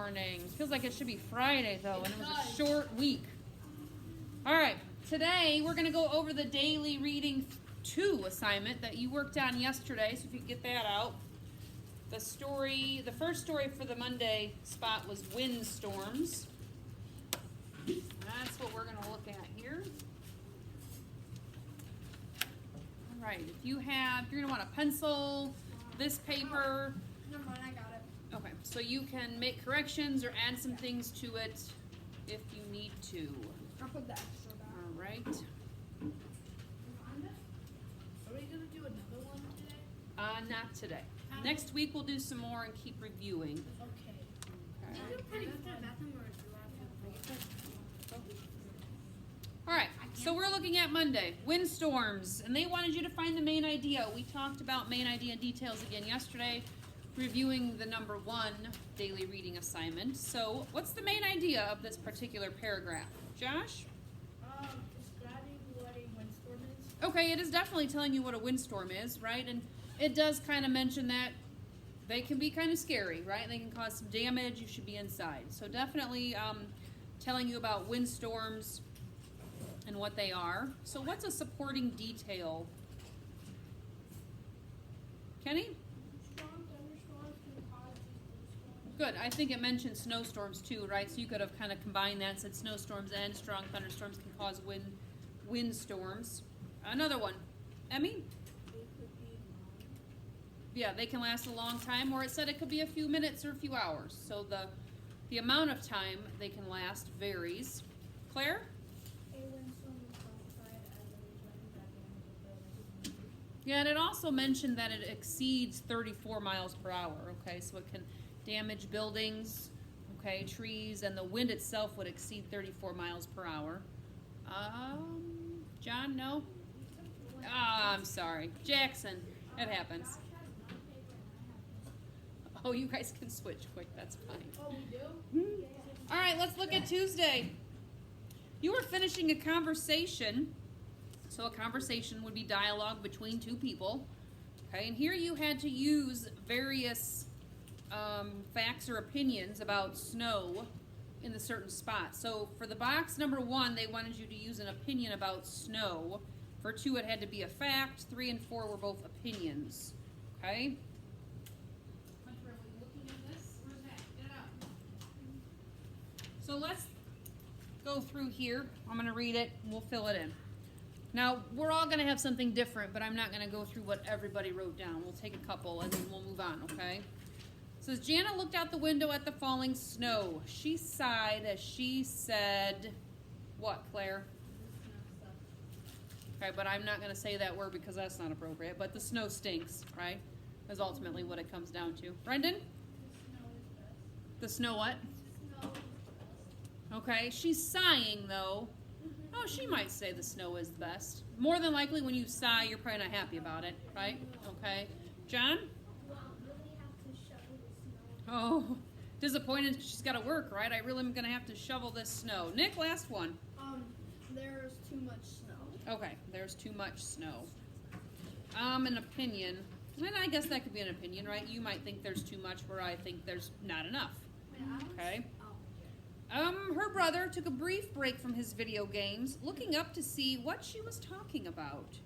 morning. Feels like it should be Friday, though, and it was a short week. All right, today we're going to go over the daily reading 2 assignment that you worked on yesterday, so if you can get that out. The first story for the Monday spot was windstorms. That's what we're going to look at here. All right, you're going to want a pencil, this paper. Never mind, I got it. Okay, so you can make corrections or add some things to it if you need to. I'll put the extra back. All right. Are we going to do another one today? Not today. Next week we'll do some more and keep reviewing. Okay. Okay. All right, so we're looking at Monday, windstorms, and they wanted you to find the main idea. We talked about main idea and details again yesterday, reviewing the number 1 daily reading assignment. So what's the main idea of this particular paragraph? Josh? Describing what a windstorm is. Okay, it is definitely telling you what a windstorm is, right? And it does kind of mention that they can be kind of scary, right? They can cause some damage. You should be inside. So definitely telling you about windstorms and what they are. So what's a supporting detail? Kenny? Strong thunderstorms can cause these windstorms. Good. I think it mentioned snowstorms too, right? So you could have kind of combined that and said snowstorms and strong thunderstorms can cause windstorms. Another one. Emmy? Yeah, they can last a long time, or it said it could be a few minutes or a few hours. So the amount of time they can last varies. Claire? A windstorm is classified as a wind that damages buildings. Yeah, and it also mentioned that it exceeds 34 miles per hour, okay? So it can damage buildings, okay, trees, and the wind itself would exceed 34 miles per hour. John, no? I'm sorry. Jackson, it happens. Oh, you guys can switch quick, that's fine. Oh, we do? All right, let's look at Tuesday. You were finishing a conversation. So a conversation would be dialogue between 2 people. Okay, and here you had to use various facts or opinions about snow in the certain spot. So for the box number 1, they wanted you to use an opinion about snow. For 2, it had to be a fact. 3 and 4 were both opinions. Okay? Hunter, are we looking at this? Where's that? Get it out. So let's go through here. I'm going to read it and we'll fill it in. Now, we're all going to have something different, but I'm not going to go through what everybody wrote down. We'll take a couple and then we'll move on, okay? It says, Jana looked out the window at the falling snow. She sighed as she said, what, Claire? Okay, but I'm not going to say that word because that's not appropriate, but the snow stinks, right? That's ultimately what it comes down to. Brendan? The snow what? Okay, she's sighing, though. Oh, she might say the snow is the best. More than likely, when you sigh, you're probably not happy about it, right? Okay. John? Oh, disappointed she's got to work, right? I really am going to have to shovel this snow. Nick, last one. There's too much snow. Okay, there's too much snow. An opinion. And I guess that could be an opinion, right? You might think there's too much where I think there's not enough. Okay. Her brother took a brief break from his video games, looking up to see what she was talking about.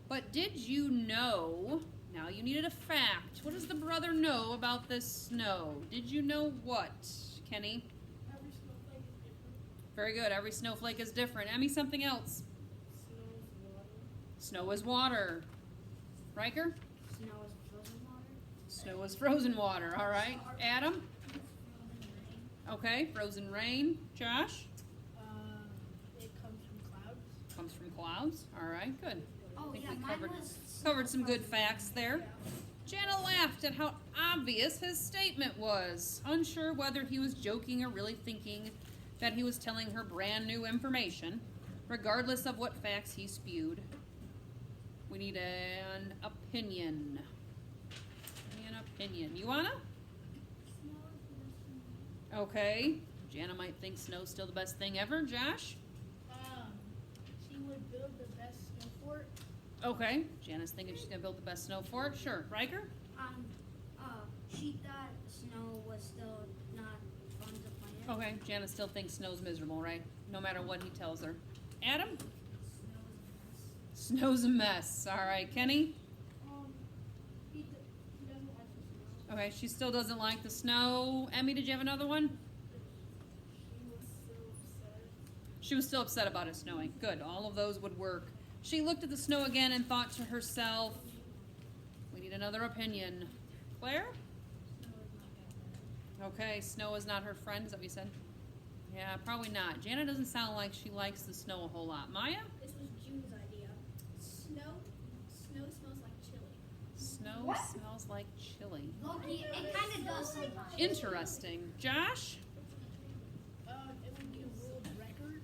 But did you know? Now you needed a fact. What does the brother know about this snow? Did you know what, Kenny? Every snowflake is different. Very good. Every snowflake is different. Emmy, something else. Snow is water. Riker? Snow is frozen water. Snow is frozen water. All right. Adam? Okay, frozen rain. Josh? It comes from clouds. Comes from clouds. All right, good. Oh, I think yeah, we mine was covered some good facts there. Jana laughed at how obvious his statement was, unsure whether he was joking or really thinking that he was telling her brand new information, regardless of what facts he spewed. We need an opinion. An opinion. You wanna? Okay. Jana might think snow's still the best thing ever. Josh? She would build the best snow fort. Okay. Jana's thinking she's gonna build the best snow fort. Sure. Riker? She thought snow was still not Okay, Jana still thinks snow's miserable, right? No matter what he tells her. Adam? Snow's a mess. All right, Kenny? He doesn't like the snow. Okay, she still doesn't like the snow. Emmy, did you have another one? She was still upset about it snowing. Good, all of those would work. She looked at the snow again and thought to herself, we need another opinion. Claire? Okay, snow is not her friend, is that what you said? Yeah, probably not. Jana doesn't sound like she likes the snow a whole lot. Maya? This was June's idea. Snow smells like chili. Snow smells like chili. Loki, it kind of does sometimes. Interesting. Josh? It would be a world record.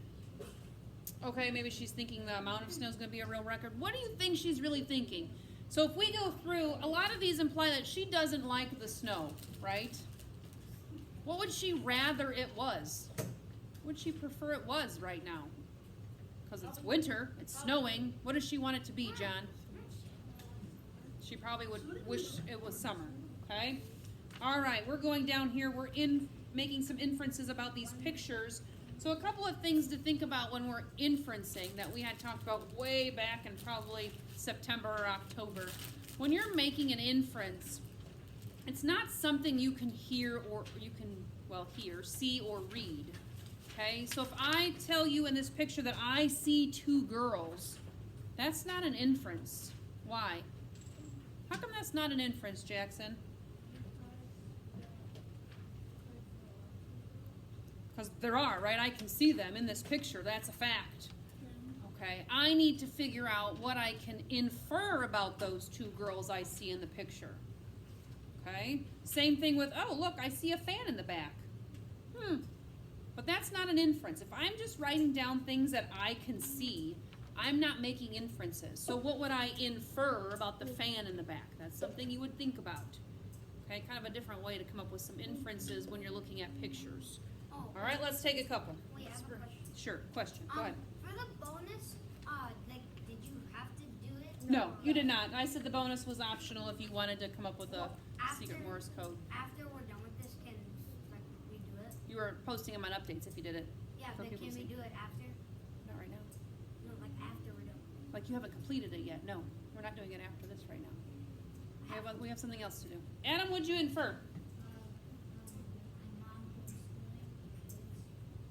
Okay, maybe she's thinking the amount of snow is going to be a real record. What do you think she's really thinking? So if we go through, a lot of these imply that she doesn't like the snow, right? What would she rather it was? What would she prefer it was right now? Because it's winter, it's snowing. What does she want it to be, John? She probably would wish it was summer, okay? All right, we're going down here. We're making some inferences about these pictures. So a couple of things to think about when we're inferencing that we had talked about way back in probably September or October. When you're making an inference, it's not something you can hear or you can, well, hear, see, or read. Okay? So if I tell you in this picture that I see two girls, that's not an inference. Why? How come that's not an inference, Jackson? Because there are, right? I can see them in this picture. That's a fact. Okay? I need to figure out what I can infer about those two girls I see in the picture. Okay? Same thing with, oh, look, I see a fan in the back. But that's not an inference. If I'm just writing down things that I can see, I'm not making inferences. So what would I infer about the fan in the back? That's something you would think about. Okay? Kind of a different way to come up with some inferences when you're looking at pictures. Oh, All right, let's take a couple. wait, I have a question. Sure, question. Go ahead. For the bonus, like, did you have to do it? No, you did not. I said the bonus was optional if you wanted to come up with a Well, secret Morse code. After we're done with this, can, like, we do it? You were posting them on updates if you did it. Yeah, For but people can to we see. do it after? Not right now. No, like, after we're done. Like you haven't completed it yet. No, we're not doing it after this right now. We have something else to do. Adam, what'd you infer?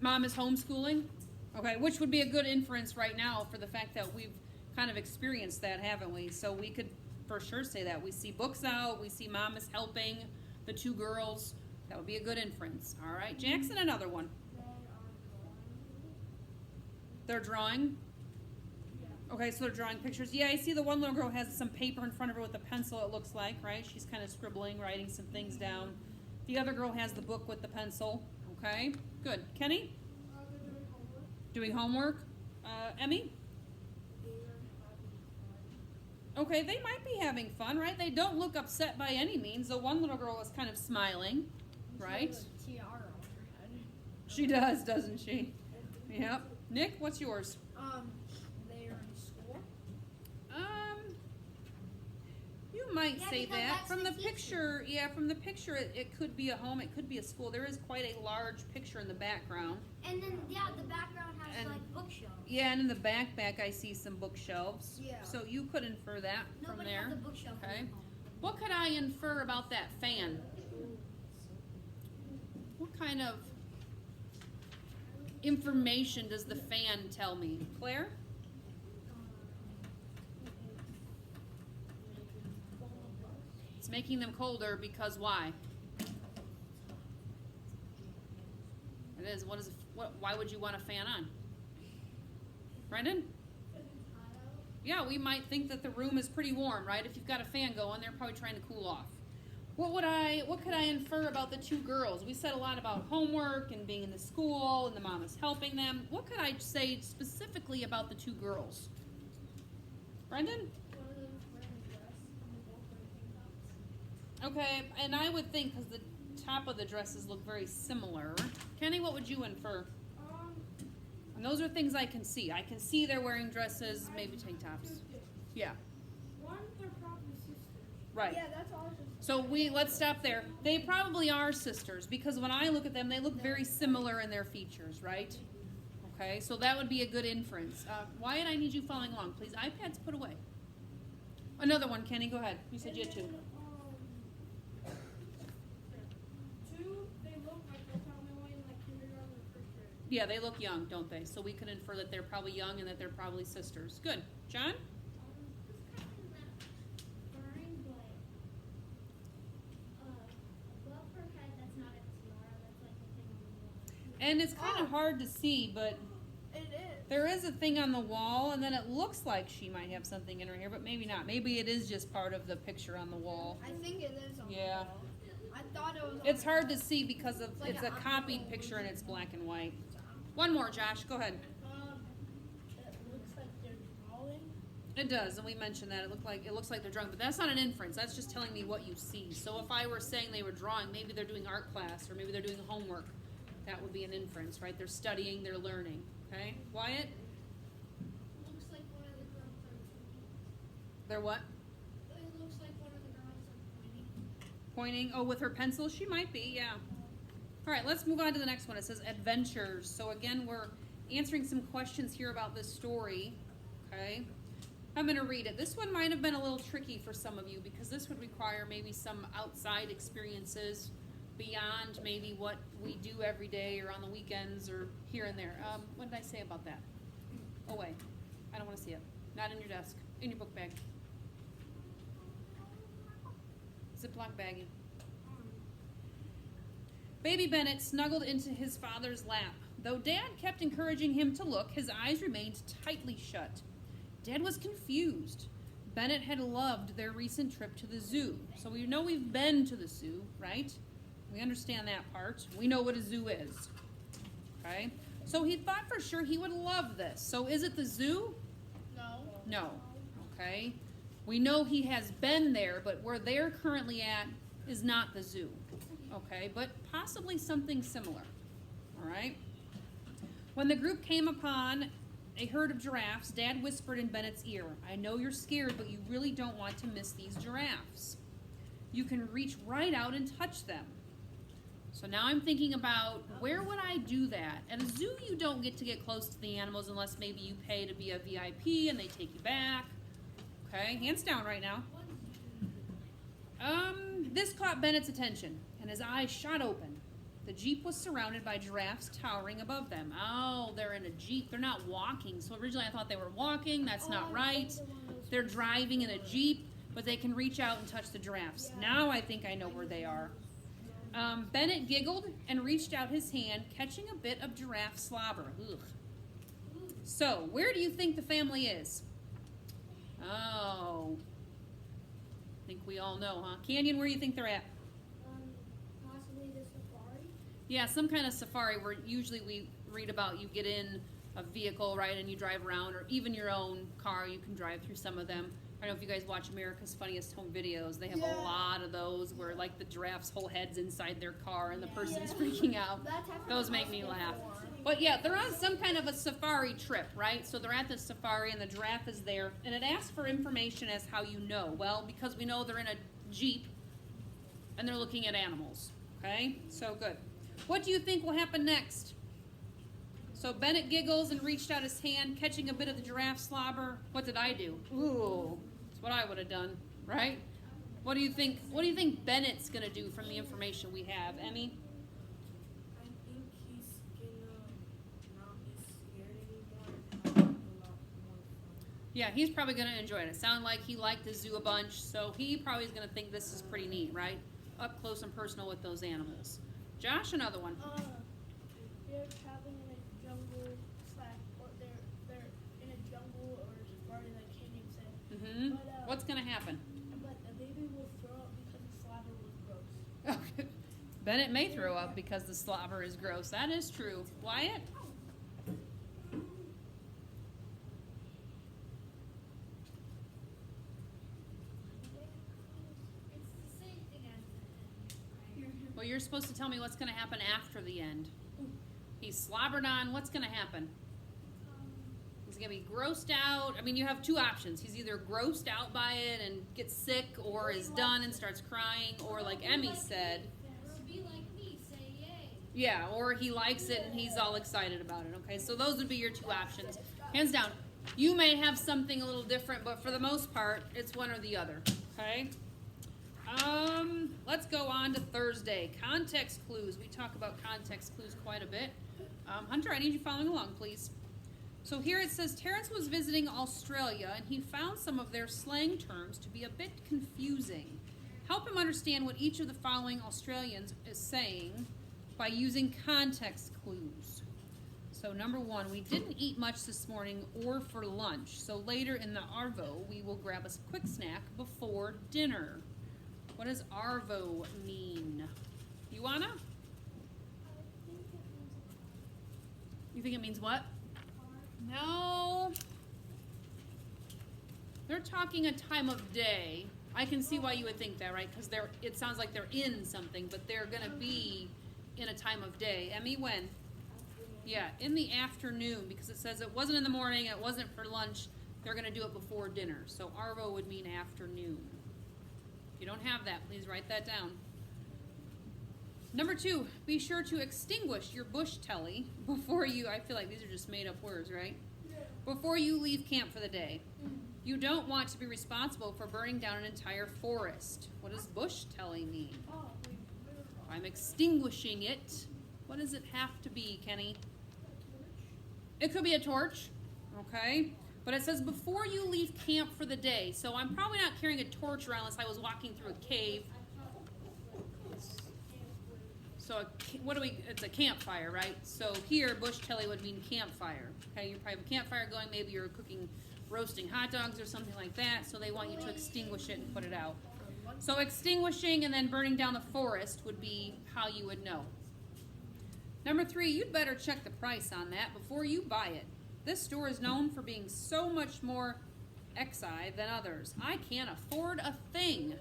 Mom is homeschooling? Okay, which would be a good inference right now for the fact that we've kind of experienced that, haven't we? So we could for sure say that. We see books out, we see mom is helping the two girls. That would be a good inference. All right, Jackson, another one. They're drawing? Okay, so they're drawing pictures. Yeah, I see the one little girl has some paper in front of her with a pencil, it looks like, right? She's kind of scribbling, writing some things down. The other girl has the book with the pencil. Okay, good. Kenny? Doing homework. Emmy? Okay, they might be having fun, right? They don't look upset by any means. The one little girl is kind of smiling, right? Tiara on her head. She does, doesn't she? Yep. Nick, what's yours? They are in school. You might Yeah, say because that. that's From the the teacher. picture, yeah, from the picture, it could be a home, it could be a school. There is quite a large picture in the background. And then, yeah, the background has, And- like, bookshelves. Yeah, and in the backpack, I see some bookshelves. Yeah. So you could infer that from Nobody there. has a bookshelf Okay. in their home. What could I infer about that fan? What kind of information does the fan tell me? Claire? It's making them colder because why? It is. What is? Why would you want a fan on? Brendan? Yeah, we might think that the room is pretty warm, right? If you've got a fan going, they're probably trying to cool off. What could I infer about the two girls? We said a lot about homework and being in the school and the mom is helping them. What could I say specifically about the two girls? Brendan? Okay, and I would think because the top of the dresses look very similar. Kenny, what would you infer? And those are things I can see. I can see they're wearing dresses, maybe tank tops. Yeah. One, they're probably sisters. Right. Yeah, that's all. So let's stop there. They probably are sisters because when I look at them, they look very similar in their features, right? Okay, so that would be a good inference. Wyatt, I need you following along, please. iPads put away. Another one, Kenny, go ahead. You said you had two. Two, they look like they're probably in like kindergarten or first grade. Yeah, they look young, don't they? So we can infer that they're probably young and that they're probably sisters. Good. John? This kind of not fine, but Above her head, that's not a tiara. That's like the thing on the wall. And it's kind of hard to see, but it is. there is a thing on the wall, and then it looks like she might have something in her hair, but maybe not. Maybe it is just part of the picture on the wall. I think it is on Yeah. the wall. I thought it was on It's the hard to see because of Like it's an a eye. copied picture and it's black and white. One more, Josh. Go ahead. It looks like they're drawing. It does, and we mentioned that. It looks like they're drawing, but that's not an inference. That's just telling me what you see. So if I were saying they were drawing, maybe they're doing art class or maybe they're doing homework. That would be an inference, right? They're studying, they're learning. Okay? Wyatt? Looks like one of the girls are They're what? It looks like one of the girls are pointing. Pointing. Oh, with her pencil? She might be, yeah. All right, let's move on to the next one. It says adventures. So again, we're answering some questions here about this story. Okay? I'm going to read it. This one might have been a little tricky for some of you because this would require maybe some outside experiences beyond maybe what we do every day or on the weekends or here and there. What did I say about that? Away. I don't want to see it. Not in your desk. In your book bag. Ziploc baggie. Baby Bennett snuggled into his father's lap. Though Dad kept encouraging him to look, his eyes remained tightly shut. Dad was confused. Bennett had loved their recent trip to the zoo. So we know we've been to the zoo, right? We understand that part. We know what a zoo is. Okay? So he thought for sure he would love this. So is it the zoo? No. No. Okay? We know he has been there, but where they're currently at is not the zoo. Okay? But possibly something similar. All right? When the group came upon a herd of giraffes, Dad whispered in Bennett's ear, "I know you're scared, but you really don't want to miss these giraffes. You can reach right out and touch them." So now I'm thinking about, where would I do that? At a zoo, you don't get to get close to the animals unless maybe you pay to be a VIP and they take you back. Okay, hands down right now. This caught Bennett's attention, and his eyes shot open. The Jeep was surrounded by giraffes towering above them. Oh, they're in a Jeep. They're not walking. So originally I thought they were walking. That's not right. They're driving in a Jeep, but they can reach out and touch the giraffes. Now I think I know where they are. Bennett giggled and reached out his hand, catching a bit of giraffe slobber. Ugh. So, where do you think the family is? Oh. I think we all know, huh? Canyon, where do you think they're at? Possibly the safari. Yeah, some kind of safari where usually we read about you get in a vehicle, right, and you drive around, or even your own car, you can drive through some of them. I don't know if you guys watch America's Funniest Home Videos. They have a lot of those where, like, the giraffe's whole head's inside their car and the person's freaking out. Those make me laugh. But yeah, they're on some kind of a safari trip, right? So they're at the safari and the giraffe is there, and it asks for information as how you know. Well, because we know they're in a Jeep and they're looking at animals. Okay? So good. What do you think will happen next? So Bennett giggles and reached out his hand, catching a bit of the giraffe slobber. What did I do? Ooh, that's what I would have done, right? What do you think? What do you think Bennett's gonna do from the information we have, Emmy? I think he's gonna not be scared anymore and have a lot more fun. Yeah, he's probably gonna enjoy it. It sounded like he liked the zoo a bunch, so he probably is gonna think this is pretty neat, right? Up close and personal with those animals. Josh, another one. They're traveling in a jungle or they're in a jungle or safari like Canyon said. Mm-hmm. But, What's gonna happen? But the baby will throw up because the slobber was gross. Bennett may throw up because the slobber is gross. That is true. Wyatt? It's the same thing as the end. Well, you're supposed to tell me what's going to happen after the end. He's slobbered on. What's going to happen? He's he gonna be grossed out? I mean, you have two options. He's either grossed out by it and gets sick, or is done and starts crying, or like Emmy said, Be like me, say yay. yeah, or he likes it and he's all excited about it. Okay, so those would be your two options. Hands down. You may have something a little different, but for the most part, it's one or the other. Okay. Let's go on to Thursday. Context clues. We talk about context clues quite a bit. Hunter, I need you following along, please. So here it says, Terrence was visiting Australia and he found some of their slang terms to be a bit confusing. Help him understand what each of the following Australians is saying by using context clues. So number one, we didn't eat much this morning or for lunch. So later in the Arvo, we will grab a quick snack before dinner. What does Arvo mean? Ioana? You think it means what? No. They're talking a time of day. I can see why you would think that, right? Because it sounds like they're in something, but they're going to be in a time of day. Emmy, when? Yeah, in the afternoon, because it says it wasn't in the morning, it wasn't for lunch. They're going to do it before dinner. So Arvo would mean afternoon. If you don't have that, please write that down. Number two, be sure to extinguish your bush telly before you, I feel like these are just made up words, right? Before you leave camp for the day. You don't want to be responsible for burning down an entire forest. What does bush telly mean? I'm extinguishing it. What does it have to be, Kenny? It could be a torch, okay? But it says before you leave camp for the day. So I'm probably not carrying a torch around unless I was walking through a cave. So it's a campfire, right? So here, bush telly would mean campfire. Okay, you probably have a campfire going. Maybe you're roasting hot dogs or something like that. So they want you to extinguish it and put it out. So extinguishing and then burning down the forest would be how you would know. Number three, you'd better check the price on that before you buy it. This store is known for being so much more XI than others. I can't afford a thing.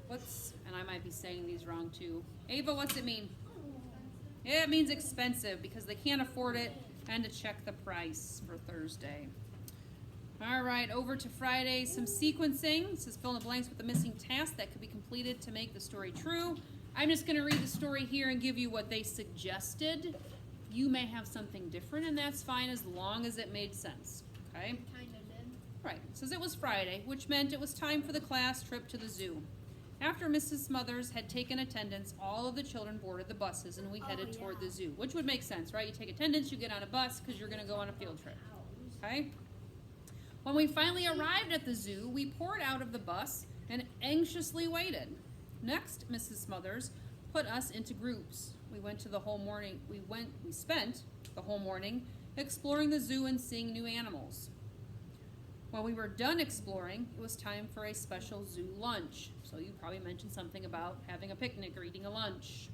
And I might be saying these wrong too. Ava, what's it mean? Yeah, it means expensive because they can't afford it, and to check the price for Thursday. All right, over to Friday, some sequencing. It says fill in the blanks with the missing task that could be completed to make the story true. I'm just going to read the story here and give you what they suggested. You may have something different, and that's fine as long as it made sense. Okay? Kinda did. Right. It says it was Friday, which meant it was time for the class trip to the zoo. After Mrs. Smothers had taken attendance, all of the children boarded the buses, and we headed toward the zoo, which would make sense, right? You take attendance, you get on a bus because you're going to go on a field trip. Okay? When we finally arrived at the zoo, we poured out of the bus and anxiously waited. Next, Mrs. Smothers put us into groups. We spent the whole morning exploring the zoo and seeing new animals. When we were done exploring, it was time for a special zoo lunch. So you probably mentioned something about having a picnic or eating a lunch.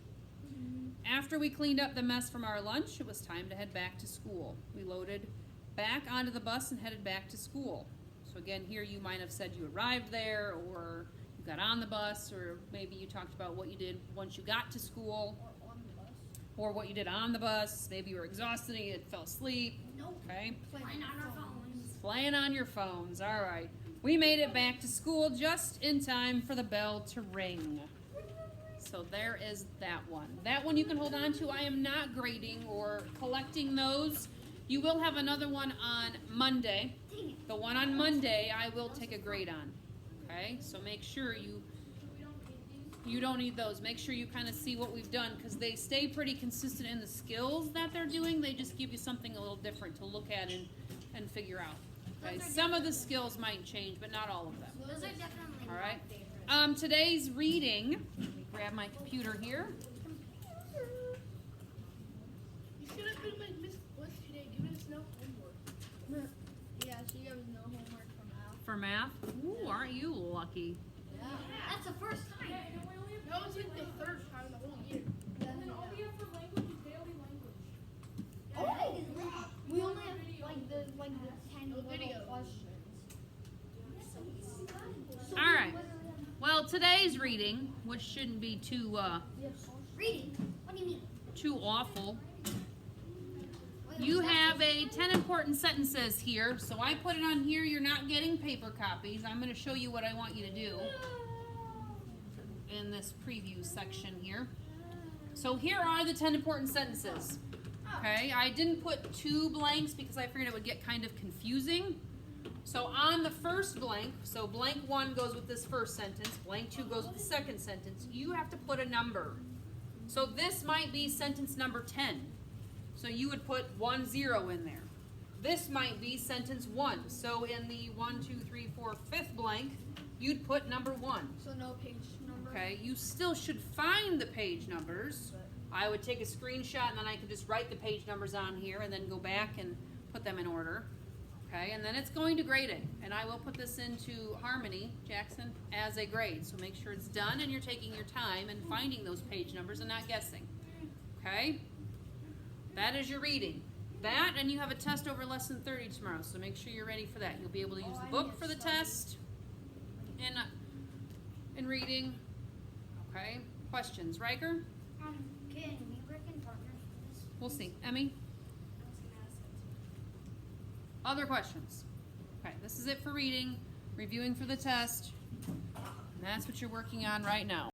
After we cleaned up the mess from our lunch, it was time to head back to school. We loaded back onto the bus and headed back to school. So again, here you might have said you arrived there, or you got on the bus, or maybe you talked about what you did once you got to school, Or on the bus. or what you did on the bus. Maybe you were exhausted and you fell asleep. Nope. Okay? Playing on our phones. Playing on your phones. All right. We made it back to school just in time for the bell to ring. So there is that one. That one you can hold on to. I am not grading or collecting those. You will have another one on Monday. The one on Monday I will take a grade on. Okay? So make sure you don't need those. Make sure you kind of see what we've done, because they stay pretty consistent in the skills that they're doing. They just give you something a little different to look at and figure out. Okay? Some of the skills might change, but not all of them. Those are definitely All right. my favorites. Today's reading. Let me grab my computer here. You should have been like Miss Bush today, giving us no homework. Yeah, she gave us no homework for math. For math. Ooh, aren't you lucky? Yeah. That's the first time. No, it's like the third time in the whole year. Oh! We only have like the 10 little videos. questions. All right. Well, today's reading, which shouldn't be too Reading. What do you mean? too awful. You have a 10 important sentences here, so I put it on here. You're not getting paper copies. I'm going to show you what I want you to do in this preview section here. So here are the 10 important sentences. Okay, I didn't put 2 blanks because I figured it would get kind of confusing. So on the first blank, so blank 1 goes with this first sentence, blank 2 goes with the second sentence, you have to put a number. So this might be sentence number 10. So you would put 10 in there. This might be sentence 1. So in the 1, 2, 3, 4, 5th blank, you'd put number 1. So no page number. Okay, you still should find the page numbers. I would take a screenshot and then I could just write the page numbers on here and then go back and put them in order. Okay, and then it's going to grading. And I will put this into Harmony, Jackson, as a grade. So make sure it's done and you're taking your time and finding those page numbers and not guessing. Okay? That is your reading. That, and you have a test over lesson 30 tomorrow, so make sure you're ready for that. You'll be able to use the book for the test in reading. Okay? Questions? Riker? Can we work in partners for this? We'll see. Emmy? Other questions? Okay, this is it for reading, reviewing for the test, and that's what you're working on right now.